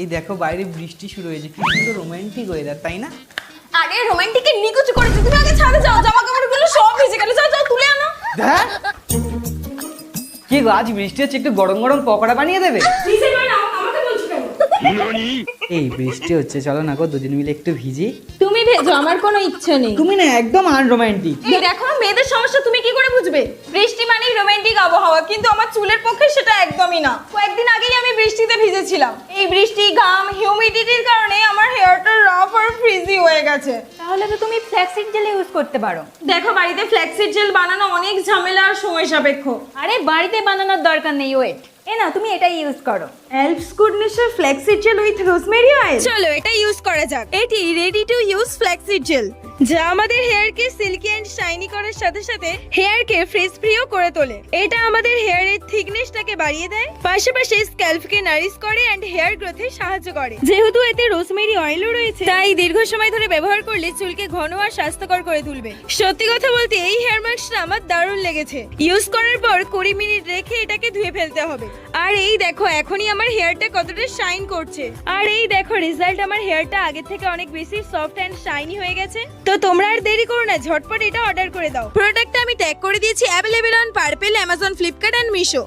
এই দেখো বাইরে বৃষ্টি শুরু হয়েছে, কি সুন্দর রোমান্টিক ওয়েদার, তাই না? আরে রোমান্টিকে নিকুচি করেছে, তুমি আগে ছাদে যাও, জামা কাপড়গুলো সব ভিজে গেল, যাও যাও তুলে আনো। দেখ কি গো, আজ বৃষ্টি হচ্ছে, একটু গরম গরম পকোড়া বানিয়ে দেবে? আমাকে বলছো কেন? এই বৃষ্টি হচ্ছে, চলো না গো দুদিন মিলে একটু ভিজি। তুমি ভেজো, আমার কোনো ইচ্ছে নেই। তুমি না একদম আনরোমান্টিক। এই দেখো মেয়েদের সমস্যা তুমি কি করে বুঝবে? বৃষ্টি মানেই রোমান্টিক আবহাওয়া, কিন্তু আমার চুলের পক্ষে সেটা একদমই না। কয়েকদিন আগেই আমি বৃষ্টিতে ভিজেছিলাম। এই বৃষ্টি, ঘাম, হিউমিডিটির কারণে আমার হেয়ারটা রাফ আর ফ্রিজি হয়ে গেছে। তাহলে তো তুমি ফ্ল্যাক্সিড জেল ইউজ করতে পারো। দেখো বাড়িতে ফ্ল্যাক্সিড জেল বানানো অনেক ঝামেলা আর সময় সাপেক্ষ। আরে বাড়িতে বানানোর দরকার নেই, ওয়েট, না তুমি এটা ইউজ করো। এলপস গুডনেসের flaxseed gel with rosemary oil. চলো এটা ইউজ করা যাক। এটি ready to use flaxseed gel, যা আমাদের হেয়ারকে সিল্কি এন্ড শাইনি করার সাথে সাথে হেয়ারকে ফ্রেশ ফ্রিও করে তোলে। এটা আমাদের হেয়ারের থিকনেসটাকে বাড়িয়ে দেয়, পাশাপাশি স্ক্যাল্পকে নারিশ করে এন্ড হেয়ার গ্রোথে সাহায্য করে। যেহেতু এতে রোজমেরি অয়েলও রয়েছে, তাই দীর্ঘ সময় ধরে ব্যবহার করলে চুলকে ঘন আর স্বাস্থ্যকর করে তুলবে। সত্যি কথা বলতে এই হেয়ার মাস্কটা আমার দারুণ লেগেছে। ইউজ করার পর 20 মিনিট রেখে এটাকে ধুয়ে ফেলতে হবে। আর এই দেখো এখনই আমার হেয়ারটা কতটা শাইন করছে। আর এই দেখো রেজাল্ট, আমার হেয়ারটা আগে থেকে অনেক বেশি সফট এন্ড শাইনি হয়ে গেছে। তো তোমরা আর দেরি করো না, ঝটপট এটা অর্ডার করে দাও। প্রোডাক্টটা আমি ট্যাগ করে দিয়েছি, available on Purplle, Amazon, Flipkart and Meesho.